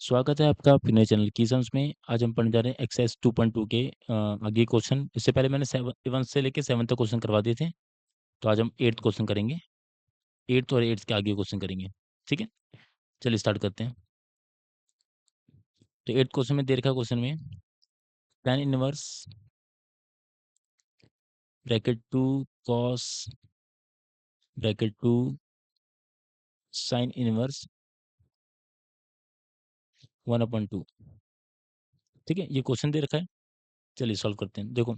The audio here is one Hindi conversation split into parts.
स्वागत है आपका अपने नए चैनल कीसंस में। आज हम पढ़ने जा रहे हैं एक्सरसाइज 2.2 के आगे क्वेश्चन। इससे पहले मैंने 7 से लेके 7 तक क्वेश्चन करवा दिए थे। तो आज हम 8th क्वेश्चन करेंगे। 8th और 8th के आगे क्वेश्चन करेंगे। ठीक है, चलिए स्टार्ट करते हैं। तो 8th क्वेश्चन में दे रखा क्वेश्चन में tan inverse bracket 2 cos bracket 2 sine inverse 1/2। ठीक है, ये क्वेश्चन दे रखा है। चलिए सॉल्व करते हैं। देखो,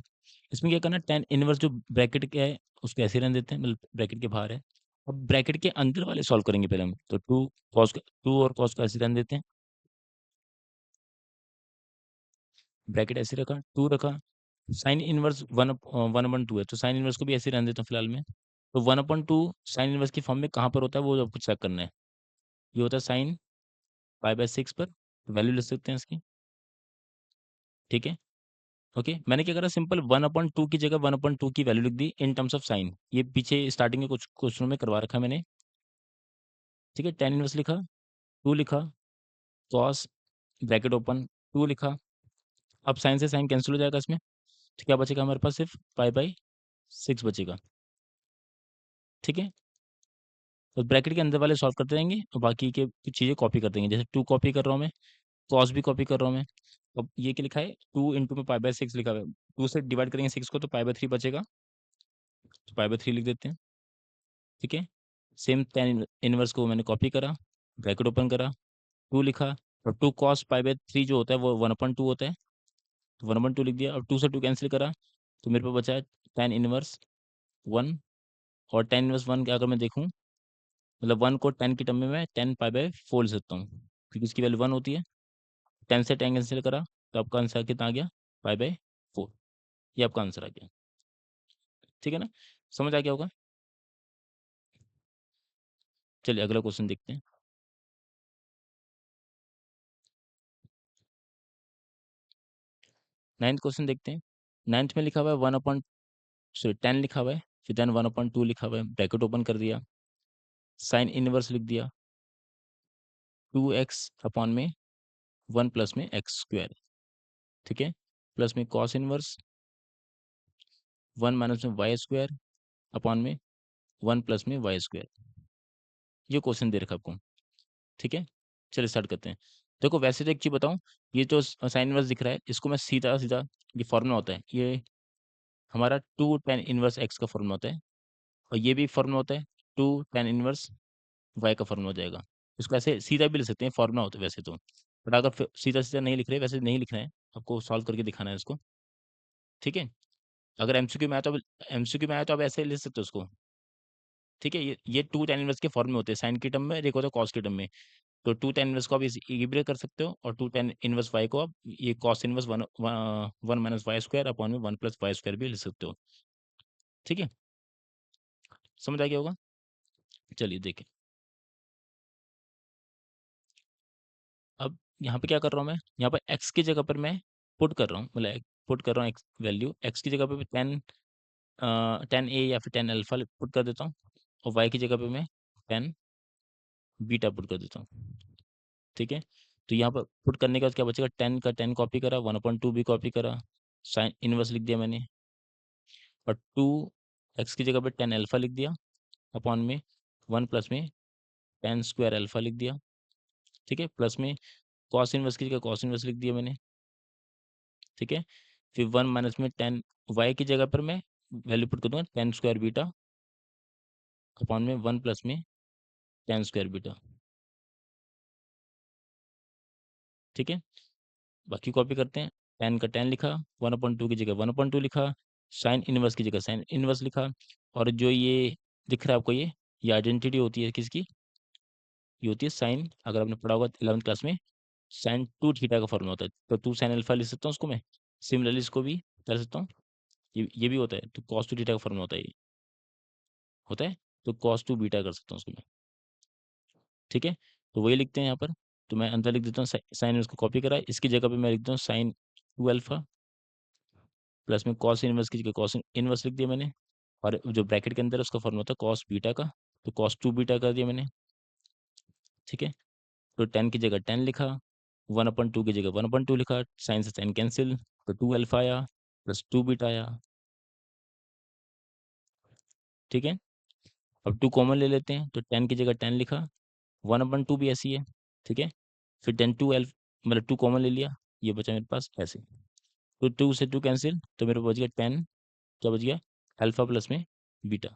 इसमें क्या करना है, tan इनवर्स जो ब्रैकेट क्या है उसको ऐसे रहने देते हैं, मतलब ब्रैकेट के बाहर है। अब ब्रैकेट के अंदर वाले सॉल्व करेंगे पहले हम। तो 2 और cos को ऐसे रहने देते हैं। ब्रैकेट ऐसे रखा, 2 रखा। साइन इनवर्स 1/2 है, तो साइन इनवर्स को भी ऐसे रहने देता हूँ फिलहाल में। तो 1/2 साइन इनवर्स की फॉर्म में कहाँ पर होता है वो आपको चेक करना है। ये होता है साइन π/6 पर। वैल्यू लिख सकते हैं इसकी। ठीक है, ओके। मैंने क्या करा, सिंपल 1/2 की जगह 1/2 की वैल्यू लिख दी इन टर्म्स ऑफ साइन। ये पीछे स्टार्टिंग में कुछ क्वेश्चनों में करवा रखा है मैंने। ठीक है, tan इनवर्स लिखा, 2 लिखा, cos ब्रैकेट ओपन 2 लिखा। अब साइन से साइन कैंसिल हो जाएगा इसमें, तो क्या बचेगा हमारे पास, सिर्फ π/6 बचेगा। ठीक है, तो ब्रैकेट के अंदर वाले सॉल्व करते रहेंगे और बाकी के कुछ चीज़ें कॉपी कर देंगे। जैसे 2 कॉपी कर रहा हूँ मैं, cos भी कॉपी कर रहा हूँ मैं। अब ये क्या लिखा है, 2 इंटू में π/6 लिखा हुआ है। 2 से डिवाइड करेंगे 6 को तो π/3 बचेगा, तो π/3 लिख देते हैं। ठीक है, सेम tan इनवर्स को मैंने कॉपी करा, ब्रैकेट ओपन करा, 2 लिखा, और 2 cos π/3 जो होता है वो 1/2 होता है, तो 1/2 लिख दिया। और 2 से 2 कैंसिल करा, तो मेरे पास बचा है tan इनवर्स 1। और tan इनवर्स 1 का अगर मैं देखूँ, मतलब 1 को 10 की टर्म में मैं 10 π/4 लिख सकता हूँ, क्योंकि इसकी वैल्यू 1 होती है। 10 से 10 कैंसिल करा, तो आपका आंसर कितना आ गया, π/4। ये आपका आंसर आ गया। ठीक है ना, समझ आ गया होगा। चलिए अगला क्वेश्चन देखते हैं। 9th क्वेश्चन देखते हैं। 9th में लिखा हुआ है 10 लिखा हुआ है, फिर देन 1/2 लिखा हुआ है, ब्रैकेट ओपन कर दिया, साइन इनवर्स लिख दिया, 2x अपॉन में 1 प्लस में एक्स स्क्वायर। ठीक है, प्लस में कॉस इनवर्स 1 माइनस में वाई स्क्वायर अपॉन में 1 प्लस में वाई स्क्वायर। ये क्वेश्चन दे रखा आपको। ठीक है, चलिए स्टार्ट करते हैं। देखो, वैसे तो एक चीज़ बताऊँ, ये जो साइन इनवर्स दिख रहा है इसको मैं सीधा-सीधा, ये फॉर्मूला होता है, ये हमारा 2 tan इनवर्स x का फॉर्मूला होता है, और ये भी फॉर्मूला होता है 2 tan इनवर्स y का फॉर्मूला हो जाएगा। इसको ऐसे सीधा भी लिख सकते हैं, फॉर्मूला होता है वैसे तो। बट अगर फिर सीधा-सीधा नहीं लिख रहे, वैसे नहीं लिखना है, आपको सॉल्व करके दिखाना है इसको। ठीक है, अगर एमसीक्यू में आया तो आप ऐसे लिख सकते हो उसको। ठीक है, ये 2 tan इनवर्स के फॉर्म में होते हैं, साइन की टर्म में, और एक होता है कॉस की टर्म में। तो 2 tan इनवर्स को आप ये भी कर सकते हो, और 2 tan इनवर्स y को आप ये cos inverse 1 minus y square upon में 1 प्लस वाई स्क्वायर भी लिख सकते हो। ठीक है, समझ आ गया होगा। चलिए देखें। अब यहाँ पे क्या कर रहा हूँ मैं, यहाँ पर x की जगह पर मैं पुट कर रहा हूँ, मतलब पुट कर रहा हूँ x वैल्यू। x की जगह पे मैं tan a या फिर tan अल्फा पुट कर देता हूँ, और y की जगह पे मैं tan बीटा पुट कर देता हूँ। ठीक है, तो यहाँ पर पुट करने के बाद क्या बचेगा, 10 का 10 कॉपी करा, 1/2 भी कॉपी करा, साइन इनवर्स लिख दिया मैंने, और 2 x की जगह पे tan अल्फा लिख दिया अपॉन में 1 प्लस में tan स्क्वायर अल्फा लिख दिया। ठीक है, प्लस में कॉस इनवर्स की जगह कॉस इनवर्स लिख दिया मैंने। ठीक है, फिर 1 माइनस में tan y की जगह पर मैं वैल्यू पुट कर दूंगा tan स्क्वायर बीटा अपॉन में 1 प्लस में tan स्क्वायर बीटा। ठीक है, बाकी कॉपी करते हैं। 10 का 10 लिखा, 1/2 की जगह 1/2 लिखा, साइन इनवर्स की जगह साइन इनवर्स लिखा, और जो ये दिख रहा है आपको, ये आइडेंटिटी होती है किसकी, ये होती है साइन, अगर आपने पढ़ा होगा 11th क्लास में, साइन 2 थीटा का फॉर्मूला होता है, तो 2 साइन अल्फा लिख सकता हूँ उसको मैं। सिमिलरली इसको भी कर सकता हूँ, ये भी होता है, तो कॉस 2 थीटा का फॉर्मूला होता है, ये होता है, तो कॉस 2 बीटा कर सकता हूँ उसको मैं। ठीक है, तो वही लिखते हैं यहाँ पर। तो मैं अंदर लिख देता हूँ साइन, इसको कॉपी करा, इसकी जगह पे मैं लिख देता हूँ साइन 2 अल्फा प्लस में कॉस इनवर्स की जगह कॉस इनवर्स लिख दिया मैंने, और जो ब्रैकेट के अंदर है उसका फॉर्मूला होता है कॉस बीटा का, तो कॉस 2 बीटा कर दिया मैंने। ठीक है, तो 10 की जगह 10 लिखा, 1/2 की जगह 1/2 लिखा, साइन से साइन कैंसिल, तो 2 अल्फा आया प्लस 2 बीटा आया। ठीक है, अब 2 कॉमन ले लेते हैं, तो 10 की जगह 10 लिखा, 1/2 भी ऐसी है। ठीक है, फिर 10 2 एल्फ मतलब 2 कॉमन ले लिया, ये बचा मेरे पास ऐसे, तो 2 से 2 कैंसिल, तो मेरे पास बच गया 10, क्या बच गया, अल्फा प्लस में बीटा।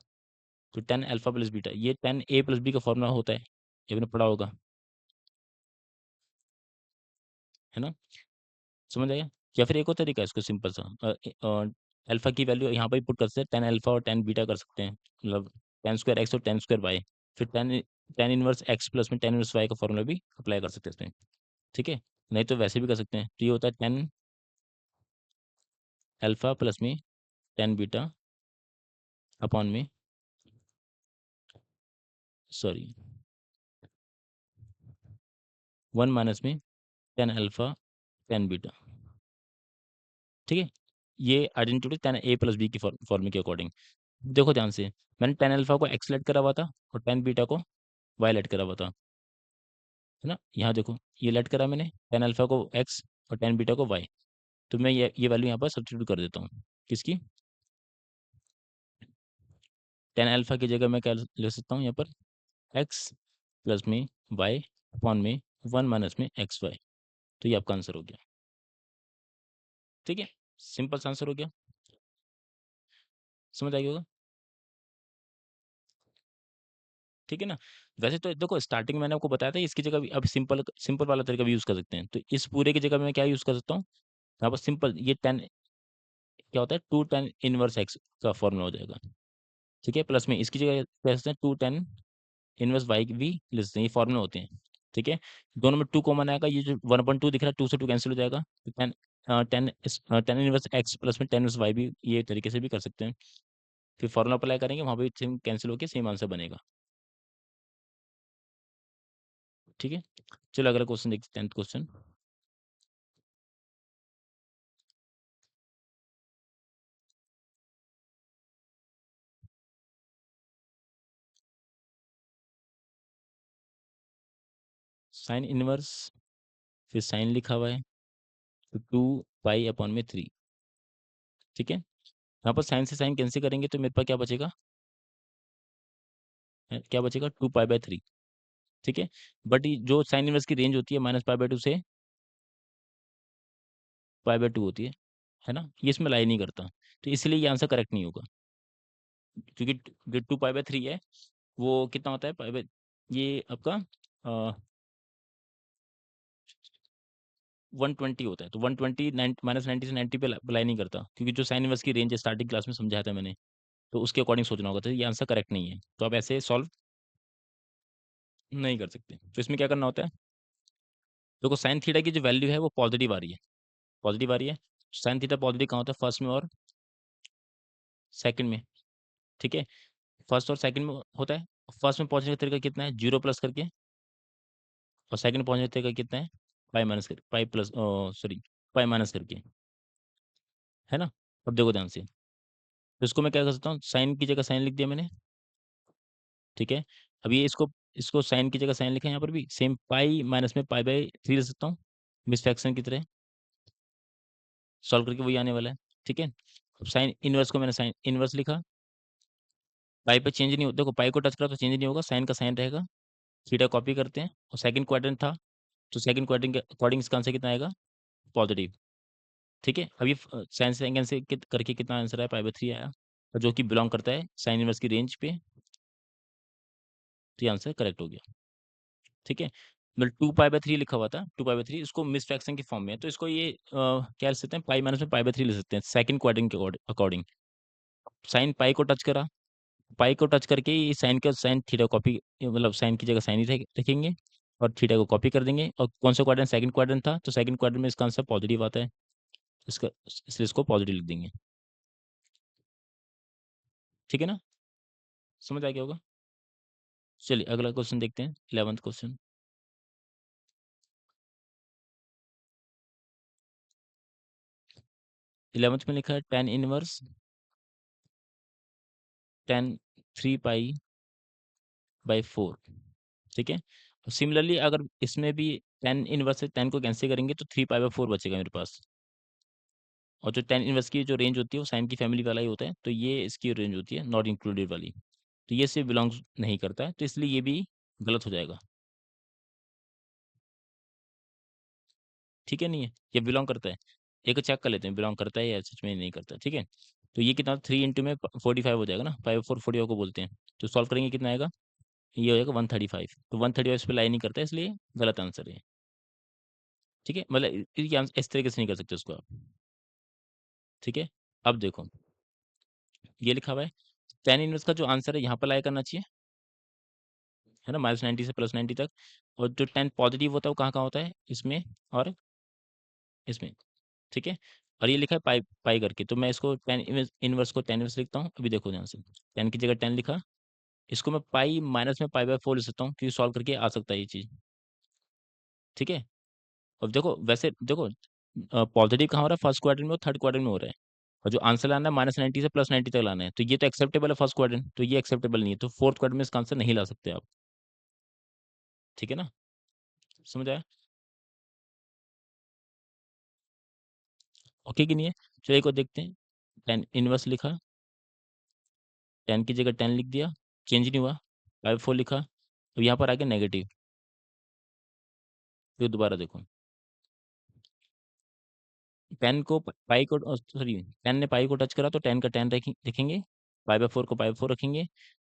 तो 10 अल्फा प्लस बीटा, ये 10 ए प्लस बी का फॉर्मूला होता है, ये आपने पढ़ा होगा, है ना? समझ आया? या फिर एक और तरीका है इसको सिंपल सा, अल्फा की वैल्यू यहाँ पर ही पुट कर सकते हैं, 10 अल्फा और 10 बीटा कर सकते हैं, मतलब 10 स्क्वायर एक्स और 10 स्क्वायर वाई, फिर 10 इनवर्स एक्स प्लस में 10 इनवर्स वाई का फॉर्मूला भी अप्लाई कर सकते हैं इसमें। ठीक है, नहीं तो वैसे भी कर सकते हैं, तो ये होता है 10 अल्फा प्लस में 10 बीटा अपॉन में, सॉरी 1 माइनस में 10 अल्फा 10 बीटा। ठीक है, ये आइडेंटिटी 10 ए प्लस बी की फॉर्मूले के अकॉर्डिंग। देखो ध्यान से, मैंने 10 अल्फा को एक्स लेट करा हुआ था और 10 बीटा को वाई लेट करा हुआ था, है ना? यहाँ देखो, ये लेट करा मैंने 10 अल्फा को एक्स और 10 बीटा को वाई, तो मैं ये वैल्यू यहाँ पर सब्स्टिट्यूट कर देता हूँ, किसकी, 10 अल्फा की जगह मैं क्या ले सकता हूँ यहाँ पर, एक्स प्लस में वाई अपॉन में 1 माइनस में एक्स वाई, तो ये आपका आंसर हो गया। ठीक है, सिंपल सा आंसर हो गया, समझ आ गया होगा? ठीक है ना? वैसे तो देखो, स्टार्टिंग में मैंने आपको बताया था, इसकी जगह भी अब सिंपल सिंपल वाला तरीका भी यूज़ कर सकते हैं, तो इस पूरे की जगह मैं क्या यूज़ कर सकता हूँ, यहाँ पर सिंपल ये 10 क्या होता है, 2 10 इनवर्स एक्स का फॉर्मूला हो जाएगा। ठीक है, प्लस में इसकी जगह कह सकते हैं 2 10 इनवर्स वाई भी लिख सकते हैं, ये फॉर्मूला होते हैं। ठीक है, दोनों में 2 कॉमन आएगा, ये जो 1/2 दिख रहा है 2 से 2 कैंसिल हो जाएगा, तो 10 इनवर्स एक्स प्लस में 10 इनवर्स वाई भी ये तरीके से भी कर सकते हैं, फिर फॉर्मूला अप्लाई करेंगे, वहाँ पे सेम कैंसिल होकर सेम आंसर बनेगा। ठीक है, चलो अगला क्वेश्चन देखते हैं, 10th क्वेश्चन। साइन इनवर्स, फिर साइन लिखा हुआ है, तो 2 पाई अपॉन में 3। ठीक है, यहाँ पर साइन से साइन कैंसिल करेंगे, तो मेरे पास क्या बचेगा, क्या बचेगा, 2 पाई बाय 3। ठीक है, बट जो साइन इनवर्स की रेंज होती है -π/2 से π/2 होती है ना, ये इसमें लाई नहीं करता, तो इसलिए ये आंसर करेक्ट नहीं होगा, क्योंकि जो 2 π/3 है वो कितना होता है, ये आपका 120 होता है, तो 120 -90 से 90 पे अप्लाई नहीं करता, क्योंकि जो साइन इनवर्स की रेंज है स्टार्टिंग क्लास में समझाया था मैंने, तो उसके अकॉर्डिंग सोचना होगा, तो ये आंसर करेक्ट नहीं है, तो आप ऐसे सॉल्व नहीं कर सकते, तो इसमें क्या करना होता है, देखो साइन थीटा की जो वैल्यू है वो पॉजिटिव आ रही है, पॉजिटिव आ रही है, साइन थीटा पॉजिटिव कहाँ होता है, फर्स्ट में और सेकंड में। ठीक है, फर्स्ट और सेकंड में होता है, फर्स्ट में पहुंचने का तरीका कितना है, 0 प्लस करके, और सेकंड में पहुंचने का तरीका कितना है, पाई माइनस कर pi plus sorry pi minus करके, है ना? अब देखो ध्यान से, तो इसको मैं क्या कर सकता हूँ, साइन की जगह साइन लिख दिया मैंने। ठीक है, अब ये इसको इसको साइन की जगह साइन लिखा है, यहाँ पर भी सेम पाई माइनस में पाई/3 लिख सकता हूँ, मिस फ्रैक्शन की तरह सॉल्व करके वही आने वाला है। ठीक है, अब साइन इनवर्स को मैंने साइन इनवर्स लिखा, पाई पे चेंज नहीं हो, देखो पाई को टच करा तो चेंज नहीं होगा, साइन का साइन रहेगा, थीटा कॉपी करते हैं, और सेकंड क्वाड्रेंट था, तो सेकंड क्वाड्रेंट के अकॉर्डिंग इसका आंसर कितना आएगा, पॉजिटिव। ठीक है, अब ये साइन से एंगल से करके कितना आंसर आया, पाई/3 आया, और जो कि बिलोंग करता है साइन इनवर्स की रेंज पे, तो ये आंसर करेक्ट हो गया। ठीक है, मतलब 2 पाई/3 लिखा हुआ था, 2 पाई/3 इसको मिस फ्रैक्शन की फॉर्म में है, तो इसको ये क्या लिख सकते हैं, पाई माइनस में पाई/3 लिख सकते हैं, सेकंड क्वाड्रेंट के अकॉर्डिंग। साइन पाई को टच करा, पाई को टच करके ये साइन का साइन थीटा कॉपी, मतलब साइन की जगह साइन ही रखेंगे, और थीटा को कॉपी कर देंगे, और कौन सा क्वाड्रेंट, सेकंड क्वाड्रेंट था, तो सेकंड क्वाड्रेंट में इसका आंसर पॉजिटिव आता है, इसका इसलिए इसको पॉजिटिव लिख देंगे। ठीक है ना, समझ आ गया होगा? चलिए अगला क्वेश्चन देखते हैं, 11th क्वेश्चन। 11th में लिखा है tan इनवर्स tan 3 पाई/4। ठीक है, सिमिलरली अगर इसमें भी टेन इनवर्स से 10 को कैंसिल करेंगे तो 3 पाई बाय 4 बचेगा मेरे पास। और जो टेन इनवर्स की जो रेंज होती है वो साइन की फैमिली वाला ही होता है, तो ये इसकी रेंज होती है नॉट इंक्लूडेड वाली। तो ये सिर्फ बिलोंग्स नहीं करता है, तो इसलिए ये भी गलत हो जाएगा। ठीक है, नहीं है, ये बिलोंग करता है। एक चेक कर लेते हैं बिलोंग करता है या सच में नहीं करता। ठीक है, तो ये कितना 3 इंटू में 45 हो जाएगा ना, 5 4 40 को बोलते हैं। तो सॉल्व करेंगे कितना आएगा, ये हो जाएगा 135। तो 135 इस पर लाई नहीं करता है, इसलिए गलत आंसर है। ठीक है, मतलब इस तरीके से नहीं कर सकते उसको आप। ठीक है, अब देखो ये लिखा हुआ है टेन इनवर्स का जो आंसर है यहाँ पर लाई करना चाहिए, है ना, -90 से +90 तक। और जो टेन पॉजिटिव होता है वो कहाँ कहाँ होता है, इसमें और इसमें। ठीक है, और ये लिखा है पाई पाई करके, तो मैं इसको टेन इनवर्स को टेन इनवर्स लिखता हूँ। अभी देखो ध्यान से, टेन की जगह 10 लिखा, इसको मैं पाई माइनस में पाई/4 लिख सकता हूँ, क्योंकि सॉल्व करके आ सकता है ये चीज़। ठीक है, अब देखो वैसे देखो पॉजिटिव कहाँ हो रहा है, फर्स्ट क्वाड्रेंट में और थर्ड क्वाड्रेंट में हो रहा है। और जो आंसर लाना है -90 से +90 तक लाना है, तो ये तो एक्सेप्टेबल है फर्स्ट क्वाड्रेंट, तो ये एक्सेप्टेबल नहीं है, तो फोर्थ क्वाड्रेंट में इसका आंसर नहीं ला सकते आप। ठीक है ना, समझ आया। ओके कि नहीं है, चलिए एक और देखते हैं। टेन इनवर्स लिखा, 10 की जगह 10 लिख दिया, चेंज नहीं हुआ। 5/4 लिखा, अब यहाँ पर आ गया नेगेटिव। फिर दोबारा देखो, 10 को पाई को सॉरी 10 ने पाई को टच करा तो 10 का 10 रखेंगे, पाई/4 को पाई/4 रखेंगे।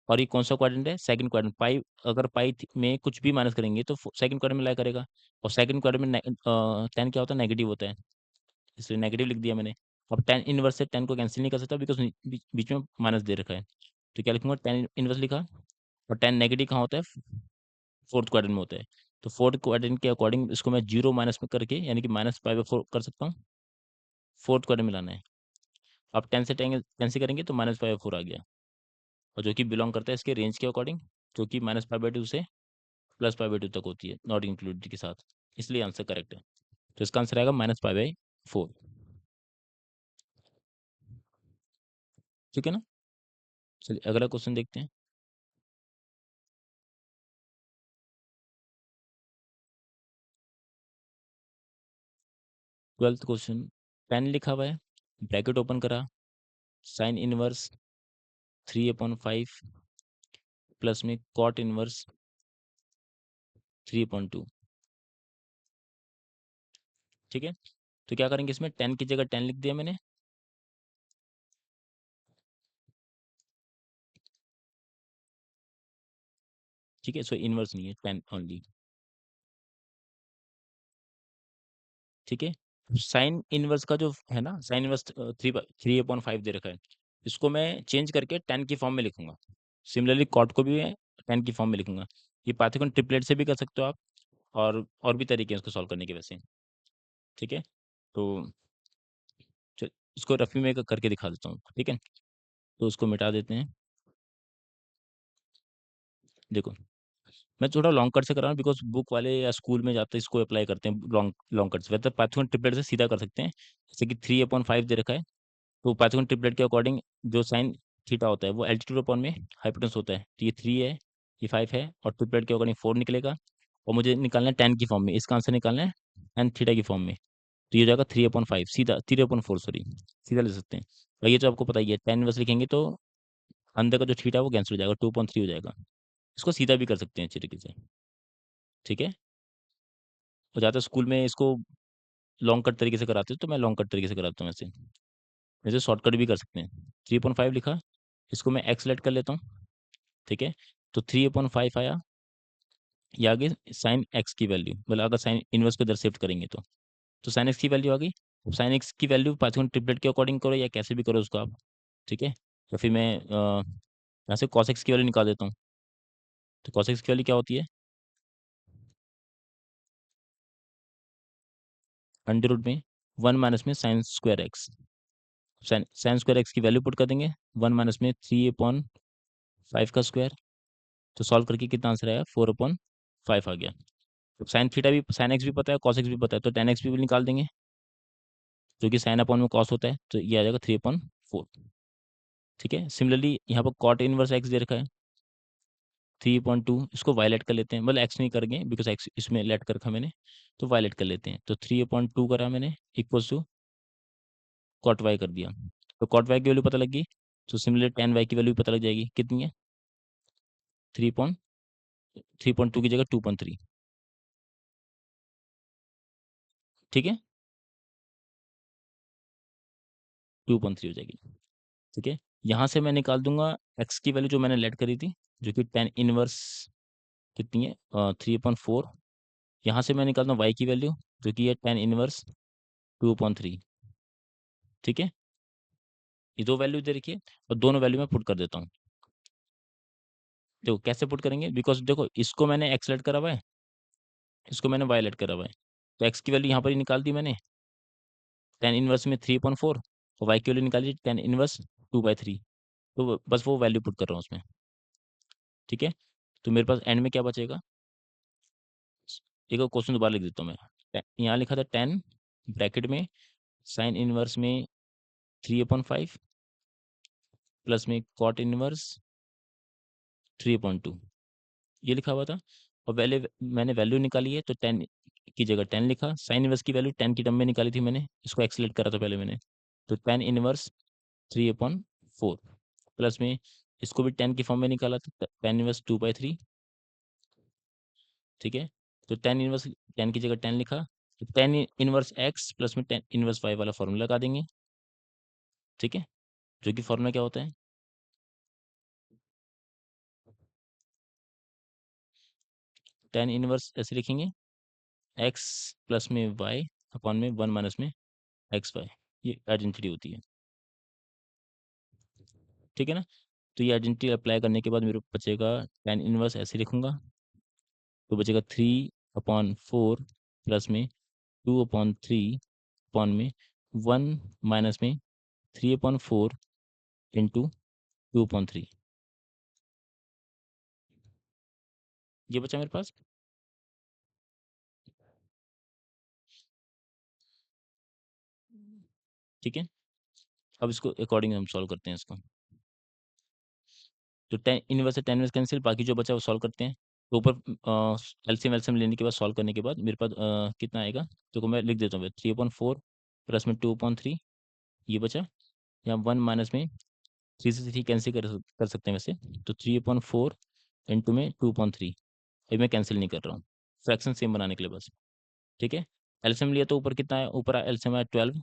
और ये कौन सा क्वाड्रेंट है, सेकंड क्वाड्रेंट। पाई अगर में कुछ भी माइनस करेंगे तो सेकंड क्वाड्रेंट में ला करेगा। और सेकंड क्वाड्रेंट में 10 क्या होता है, नेगेटिव होता है, इसलिए नेगेटिव लिख दिया मैंने। अब 10 इनवर्स से 10 को कैंसिल नहीं कर सकता, बिकॉज बीच में माइनस दे रखा है। तो क्या लिखूंगा, 10 इनवर्स लिखा। और 10 नेगेटिव कहाँ होता है, फोर्थ क्वाड्रेंट में होता है। तो फोर्थ क्वाड्रेंट के अकॉर्डिंग इसको मैं जीरो माइनस में करके, यानी कि -पाई/4 कर सकता हूँ। फोर्थ क्वाड्रेंट में लाना है। अब 10 से 10 से करेंगे तो -पाई/4 आ गया, और जो कि बिलोंग करता है इसके रेंज के अकॉर्डिंग, जो कि -पाई/2 से +पाई/2 तक होती है, नॉट इंक्लूडेड के साथ। इसलिए आंसर करेक्ट है। तो इसका आंसर आएगा -पाई/4। ठीक है ना, चलिए अगला क्वेश्चन देखते हैं। 12th क्वेश्चन, 10 लिखा हुआ है, ब्रैकेट ओपन करा, साइन इनवर्स 3/5 प्लस में कॉट इनवर्स 3/2। ठीक है, तो क्या करेंगे, इसमें 10 की जगह 10 लिख दिया मैंने। ठीक है, सो इनवर्स नहीं है, 10 ओनली। ठीक है, साइन इनवर्स का जो है ना, साइन इनवर्स 3/5 दे रखा है, इसको मैं चेंज करके 10 की फॉर्म में लिखूंगा। सिमिलरली कॉट को भी मैं 10 की फॉर्म में लिखूंगा। ये पाइथागोरस ट्रिपलेट से भी कर सकते हो आप, और भी तरीके हैं इसको सॉल्व करने के वैसे। ठीक है, तो इसको रफी में करके दिखा देता हूँ। ठीक है, तो उसको मिटा देते हैं। देखो, मैं थोड़ा लॉन्ग कट से कर रहा हूँ, बिकॉज बुक वाले या स्कूल में जाते हैं इसको अप्लाई करते हैं लॉन्ग लॉन्ग कट से। वैसे पाइथागोरस ट्रिपलेट से सीधा कर सकते हैं, जैसे कि 3/5 दे रखा है, तो पाइथागोरस ट्रिपलेट के अकॉर्डिंग जो साइन थीटा होता है वो एल्टीट्यूड अपॉन में हाइपोटेन्यूस होता है। तो ये 3 है, ये 5 है, और ट्रिपलेट के अकॉर्डिंग 4 निकलेगा। और मुझे निकालना है 10 की फॉर्म में, इसका आंसर निकालना है tan थीटा की फॉर्म में। तो ये हो जाएगा 3/5, सीधा 3/4 सॉरी, सीधा ले सकते हैं। और ये तो आपको पता ही है, tan इनवर्स लिखेंगे तो अंदर का जो थीटा है वो कैंसिल हो जाएगा, 2/3 हो जाएगा। इसको सीधा भी कर सकते हैं अच्छी तरीके से। ठीक है, और ज़्यादातर स्कूल में इसको लॉन्ग कट तरीके से कराते हैं, तो मैं लॉन्ग कट तरीके से कराता हूँ ऐसे। वैसे शॉर्टकट भी कर सकते हैं। 3/5 लिखा, इसको मैं एक्स लेट कर लेता हूँ। ठीक है, तो 3/5 आया, ये आगे साइन एक्स की वैल्यू, मतलब अगर साइन इनवर्स को इधर शिफ्ट करेंगे तो साइन एक्स की वैल्यू आ गई। साइन एक्स की वैल्यू पाइथन ट्रिपलेट के अकॉर्डिंग करो या कैसे भी करो उसको आप। ठीक है, तो फिर मैं यहाँ से कॉस एक्स की वैल्यू निकाल देता हूँ। तो कॉस एक्स की वैल्यू क्या होती है, अंडर रूट में 1 माइनस में sine square x. Sine square x की वैल्यू पुट कर देंगे, 1 माइनस में 3/5 का स्क्वायर। तो सॉल्व करके कितना आंसर आया, 4/5 आ गया। तो साइन थीटा भी, साइन एक्स भी पता है, कॉस एक्स भी पता है, तो टेन एक्स भी निकाल देंगे, जो कि साइन अपॉन में कॉस होता है, तो ये आ जाएगा 3/4। ठीक है, सिमिलरली यहाँ पर कॉट इनवर्स एक्स दे रखा है, 3/2 इसको वायलेट कर लेते हैं, मतलब एक्स नहीं करेंगे बिकॉज एक्स इसमें लेट कर रखा मैंने, तो वायलेट कर लेते हैं। तो 3/2 करा मैंने इक्वल्स टू कॉट वाई कर दिया। तो कॉट वाई की वैल्यू पता लग गई, तो सिमिलर टेन वाई की वैल्यू पता लग जाएगी, कितनी है? 3.2 की जगह 2.3। ठीक है, 2.3 हो जाएगी। ठीक है, यहाँ से मैं निकाल दूंगा एक्स की वैल्यू जो मैंने लेट करी थी, जो कि टेन इनवर्स कितनी है, 3/4। यहाँ से मैं निकालता हूँ वाई की वैल्यू, जो कि है टेन इनवर्स 2/3। ठीक है, ये दो वैल्यू दे रखी है और दोनों वैल्यू मैं पुट कर देता हूँ। देखो कैसे पुट करेंगे, बिकॉज देखो इसको मैंने एक्स लेट करा हुआ है, इसको मैंने वाई लेट करा हुआ है, तो एक्स की वैल्यू यहाँ पर ही निकाल दी मैंने, टेन इनवर्स में 3/4, और वाई की वैल्यू निकाली टेन इनवर्स 2/3। तो बस वो वैल्यू पुट कर रहा हूँ उसमें। ठीक है, तो मेरे पास एंड में क्या बचेगा, एक क्वेश्चन दोबारा लिख देता हूँ मैं। यहाँ लिखा था 10 ब्रैकेट में साइन इनवर्स में 3/5 प्लस में कॉट इनवर्स 3/2, ये लिखा हुआ था। और वैल्यू मैंने वैल्यू निकाली है, तो 10 की जगह 10 लिखा, साइन इनवर्स की वैल्यू 10 की टर्म में निकाली थी मैंने, इसको एक्सलेट करा था पहले मैंने। तो 10 इनवर्स 3/4 प्लस में इसको भी 10 की फॉर्म में निकाला था, 10 इनवर्स 2/3। ठीक है, तो 10 इनवर्स 10 की जगह 10 लिखा, तो 10 इनवर्स एक्स प्लस में 10 इनवर्स वाई वाला फॉर्मूला लगा देंगे। ठीक है, जो कि फॉर्मूला क्या होता है, 10 इनवर्स ऐसे लिखेंगे, एक्स प्लस में वाई अपॉन में 1 माइनस में एक्स वाई, ये आइडेंटिटी होती है। ठीक है ना, तो ये आइडेंटिटी अप्लाई करने के बाद मेरे को बचेगा 10 इनवर्स ऐसे लिखूंगा, तो बचेगा 3/4 प्लस में 2/3 अपॉन में 1 माइनस में 3/4 इंटू 2/3, ये बचा मेरे पास। ठीक है, अब इसको अकॉर्डिंग हम सॉल्व करते हैं इसको। तो 10 इनवर्स से 10 इनवर्स कैंसिल, बाकी जो बचा वो सॉल्व करते हैं। तो ऊपर एलसीएम एलसीएम लेने के बाद सॉल्व करने के बाद मेरे पास कितना आएगा, तो मैं लिख देता हूँ 3/4 प्लस में 2/3, ये बचा। यहाँ 1 माइनस में 3 से 3 कैंसिल कर सकते हैं वैसे, तो 3/4 इंटू में 2/3, अभी मैं कैंसिल नहीं कर रहा हूँ, फ्रैक्शन सेम बनाने के लिए बस। ठीक है, एलसीएम लिया तो ऊपर कितना है, ऊपर एलसीएम आया 12,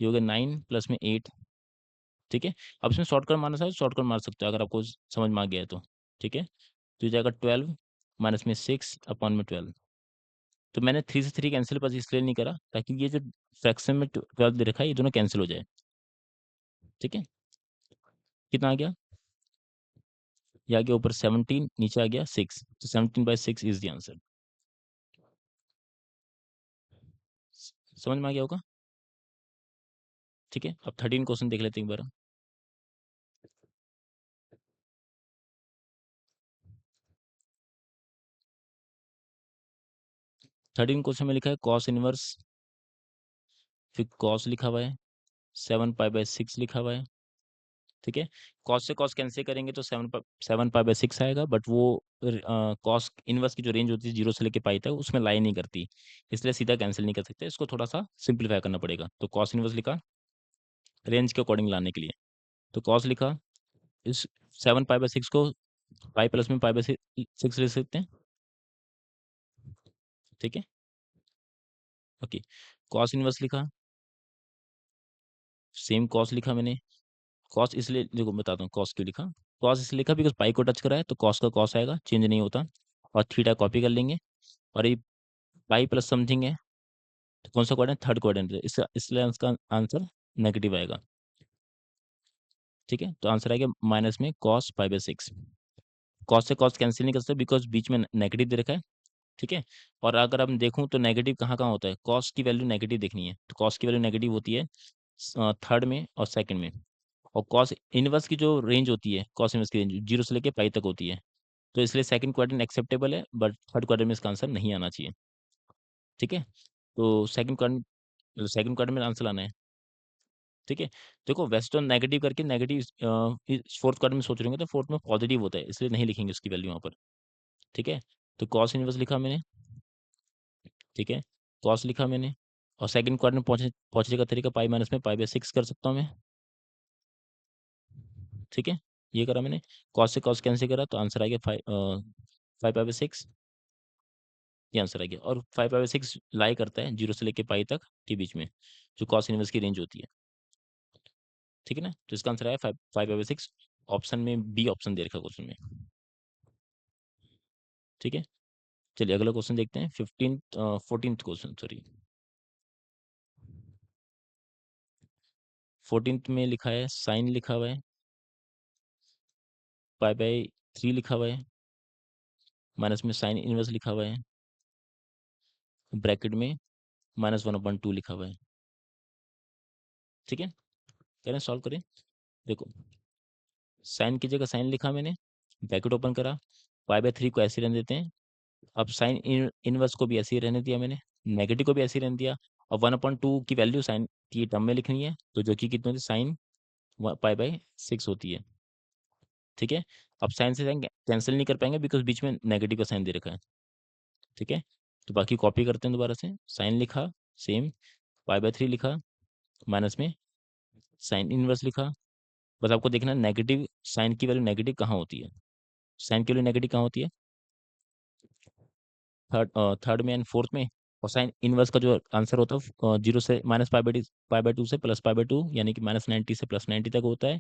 ये हो गया 9 प्लस में 8। ठीक है, अब इसमें शॉर्टकट मारना चाहे शॉर्टकट मार सकते हो अगर आपको समझ में आ गया है तो। ठीक है, तो ये जाएगा 12 माइनस में 6/12। तो मैंने 3 से 3 कैंसिल बस इसलिए नहीं करा ताकि ये जो फ्रैक्शन में 12 दे रखा है ये दोनों कैंसिल हो जाए। ठीक है, कितना आ गया, ये आ गया ऊपर 17, नीचे आ गया 6, तो 17/6 इज द आंसर। समझ में आ गया होगा। ठीक है, अब 13 क्वेश्चन देख लेते हैं एक बार। 13 क्वेश्चन में लिखा है कॉस इनवर्स, फिर कॉस लिखा हुआ है, 7 पाई/6 लिखा हुआ है। ठीक है, कॉस से कॉस कैंसिल करेंगे तो 7 पाई/6 आएगा, बट वो कॉस इनवर्स की जो रेंज होती है 0 से लेके पाई तक उसमें लाई नहीं करती, इसलिए सीधा कैंसिल नहीं कर सकते, इसको थोड़ा सा सिंप्लीफाई करना पड़ेगा। तो कॉस इनवर्स लिखा रेंज के अकॉर्डिंग लाने के लिए, तो कॉस लिखा, इस 7 पाई/6 को पाई प्लस में पाई/6 ले सकते हैं। ठीक है, ओके, कॉस इनवर्स लिखा, सेम कॉस लिखा मैंने, कॉस इसलिए देखो बताता हूँ कॉस क्यों लिखा, कॉस इसलिए लिखा बिकॉज पाई को टच करा है तो कॉस का कॉस आएगा, चेंज नहीं होता, और थीटा कॉपी कर लेंगे, और ये पाई प्लस समथिंग है, तो कौन सा क्वाड्रेंट, थर्ड क्वाड्रेंट है, इसलिए इसका आंसर नेगेटिव आएगा। ठीक है, तो आंसर आएगा माइनस में कॉस पाई/6। कॉस से कॉस कैंसिल नहीं कर सकते बिकॉज बीच में नेगेटिव दे रखा है। ठीक है, और अगर हम देखूं तो नेगेटिव कहाँ कहाँ होता है, कॉस की वैल्यू नेगेटिव देखनी है, तो कॉस की वैल्यू नेगेटिव होती है थर्ड में और सेकंड में, और कॉस इनवर्स की जो रेंज होती है, कॉस इनवर्स की रेंज 0 से लेके पाई तक होती है, तो इसलिए सेकंड क्वाड्रेंट एक्सेप्टेबल है, बट थर्ड क्वाड्रेंट में इसका आंसर नहीं आना चाहिए। ठीक है, तो सेकंड क्वाड्रेंट में आंसर लाना है। ठीक है। देखो वैसे तो नेगेटिव करके नेगेटिव फोर्थ क्वाड्रेंट में सोच रहे होंगे तो फोर्थ में पॉजिटिव होता है, इसलिए नहीं लिखेंगे उसकी वैल्यू यहाँ पर। ठीक है, तो कॉस इनवर्स लिखा मैंने। ठीक है, कॉस लिखा मैंने। और सेकंड क्वाड्रेंट पहुंचने का तरीका पाई माइनस में पाई/6 कर सकता हूँ मैं। ठीक है, ये करा मैंने। कॉस से कॉस कैंसिल करा तो आंसर आ गया 5 पाई/6। ये आंसर आ गया। और 5/6 लाई करता है 0 से लेके पाई तक के बीच में, जो कॉस इनवर्स की रेंज होती है। ठीक है ना, तो इसका आंसर आया 5/6। ऑप्शन में बी ऑप्शन दे रखा क्वेश्चन में। ठीक है, चलिए अगला क्वेश्चन देखते हैं। 14th क्वेश्चन, सॉरी 14th में लिखा है साइन लिखा हुआ है, पाई/3 लिखा हुआ है, माइनस में साइन इनवर्स लिखा हुआ है, ब्रैकेट में -1/2 लिखा हुआ है। ठीक है, करें सॉल्व करें। देखो साइन की जगह साइन लिखा मैंने, ब्रैकेट ओपन करा, पाई/3 को ऐसे रहने देते हैं। अब साइन इनवर्स को भी ऐसे ही रहने दिया मैंने, नेगेटिव को भी ऐसे ही रहने दिया। और 1/2 की वैल्यू साइन की टर्म में लिखनी है, तो जो कि कितनी होती है, साइन पाई/6 होती है। ठीक है, अब साइन से साइन कैंसिल नहीं कर पाएंगे बिकॉज बीच में नेगेटिव का साइन दे रखा है। ठीक है, तो बाकी कॉपी करते हैं दोबारा से। साइन लिखा सेम, पाई/3 लिखा, माइनस में साइन इनवर्स लिखा। बस आपको देखना नेगेटिव साइन की वैल्यू नेगेटिव कहाँ होती है। साइन की वैल्यू नेगेटिव कहाँ होती है, थर्ड में एंड फोर्थ में। और साइन इनवर्स का जो आंसर होता है 0 से -पाई/2 से +पाई/2, यानी कि -90 से +90 तक होता है।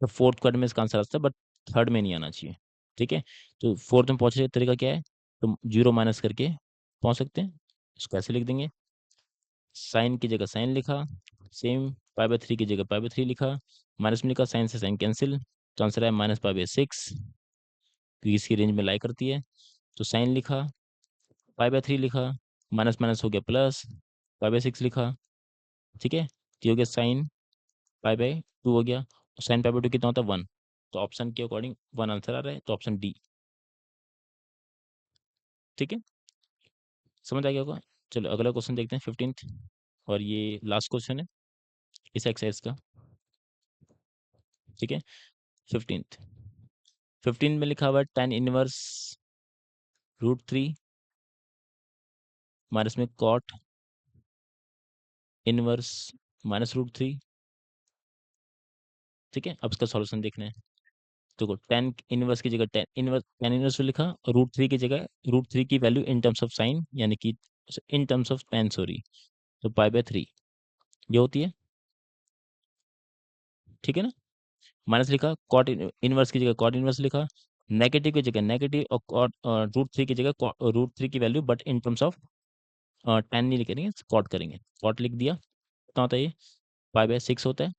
तो फोर्थ क्वाड्रेंट में इसका आंसर आता है, बट थर्ड में नहीं आना चाहिए। ठीक है, तो फोर्थ में पहुंचने का तरीका क्या है, तो 0 माइनस करके पहुंच सकते हैं। इसको ऐसे लिख देंगे, साइन की जगह साइन लिखा सेम, पाई/3 की जगह पाई/3 लिखा, माइनस में लिखा, साइन से साइन कैंसिल, तो आंसर है -पाई/6, क्योंकि इसकी रेंज में लाई करती है। तो साइन लिखा, पाई/3 लिखा, माइनस माइनस हो गया प्लस, पाई/6 लिखा। ठीक है, तो ये हो गया साइन पाई/2 हो गया। साइन पाई/2 कितना होता है 1, तो ऑप्शन के अकॉर्डिंग 1 आंसर आ रहा है, तो ऑप्शन डी। ठीक है, समझ आ गया होगा। चलो अगला क्वेश्चन देखते हैं 15th, और ये लास्ट क्वेश्चन है इस एक्सरसाइज का। ठीक है, 15th 15 में लिखा हुआ है tan इनवर्स √3 माइनस में कॉट इनवर्स -√3। ठीक है, अब इसका सॉल्यूशन देखना है। देखो tan इनवर्स की जगह tan इनवर्स लिखा, और √3 की जगह √3 की value in terms of sine, यानी कि in terms of tan, sorry, तो पाई/3 ये होती है। ठीक है ना, माइनस लिखा, कॉट इनवर्स की जगह कॉट इनवर्स लिखा, नेगेटिव की जगह नेगेटिव, और कॉट √3 की जगह √3 की value but in terms of tan नहीं लिखेंगे, कॉट करेंगे। कॉट लिख दिया, कितना होता है ये, पाई/6 होता है।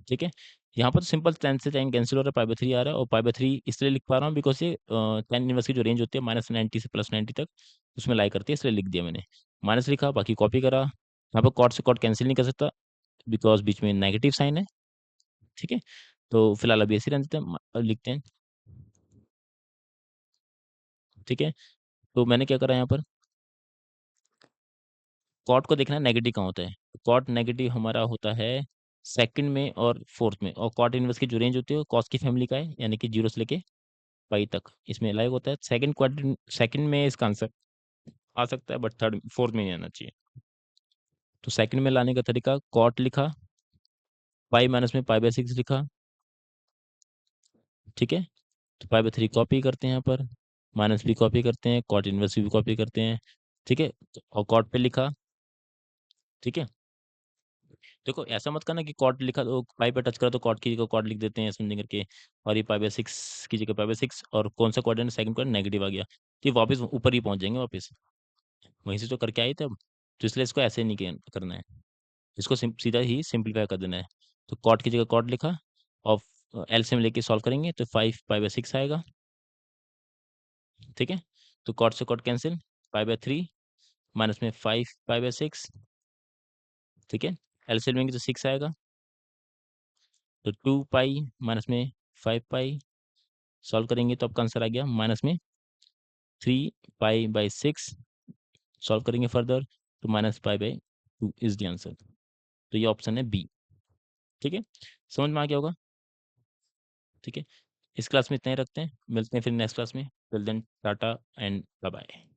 ठीक है, यहाँ पर तो सिंपल tan से tan कैंसिल हो रहा है, पाई/3 आ रहा है। और पाई/3 इसलिए लिख पा रहा हूँ बिकॉज ये tan इनवर्स की जो रेंज होती है -90 से +90 तक, उसमें लाई करती है, इसलिए लिख दिया मैंने। माइनस लिखा, बाकी कॉपी करा। यहाँ पर कॉट से कॉट कैंसिल नहीं कर सकता बिकॉज बीच में नेगेटिव साइन है। ठीक है, तो फिलहाल अभी ऐसे ही रहने देते हैं, लिखते हैं। ठीक है, तो मैंने क्या करा यहाँ पर, कॉट को देखना है नेगेटिव कहाँ होता है। कॉट नेगेटिव हमारा होता है सेकंड में और फोर्थ में। और कॉट इनवर्स की जो रेंज होती है वो कॉस की फैमिली का है, यानी कि 0 से लेके पाई तक इसमें लाइव होता है। सेकंड में इसका आंसर आ सकता है, बट थर्ड फोर्थ में नहीं आना चाहिए। तो सेकंड में लाने का तरीका, कॉट लिखा, पाई माइनस में पाई/6 लिखा। ठीक है, तो पाई/3 कॉपी करते हैं यहाँ पर, माइनस भी कॉपी करते हैं, कॉट इनवर्स भी कॉपी करते हैं। ठीक है, और कॉट पे लिखा। ठीक है, देखो ऐसा मत करना कि कॉट लिखा तो पाई पे टच करा तो कॉट की जगह कॉट लिख देते हैं समथिंग करके, और ये पाई/6 की जगह पाई/6, और कौन सा क्वाड्रेंट, सेकंड क्वाड्रेंट नेगेटिव आ गया, तो ये वापस ऊपर ही पहुंच जाएंगे वापस, वहीं से तो करके आए थे अब। तो इसलिए इसको ऐसे नहीं करना है, इसको सीधा ही सिंपलीफाई कर देना है। तो कॉट की जगह कॉट लिखा, और एलसीएम लेके सॉल्व करेंगे तो 5 पाई/6 आएगा। ठीक है, तो कॉट से कॉट कैंसिल, पाई/3 माइनस में 5 पाई/6। ठीक है, एलसीएम लेंगे तो 6 आएगा, तो 2 पाई माइनस में 5 पाई, सॉल्व करेंगे तो आपका आंसर आ गया -3 पाई/6। सॉल्व करेंगे फर्दर तो -पाई/2 इज द आंसर। तो ये ऑप्शन है बी। ठीक है? समझ में आ गया होगा? ठीक है? इस क्लास में इतना ही रखते हैं, मिलते हैं फिर नेक्स्ट क्लास में। Till then tata and bye-bye.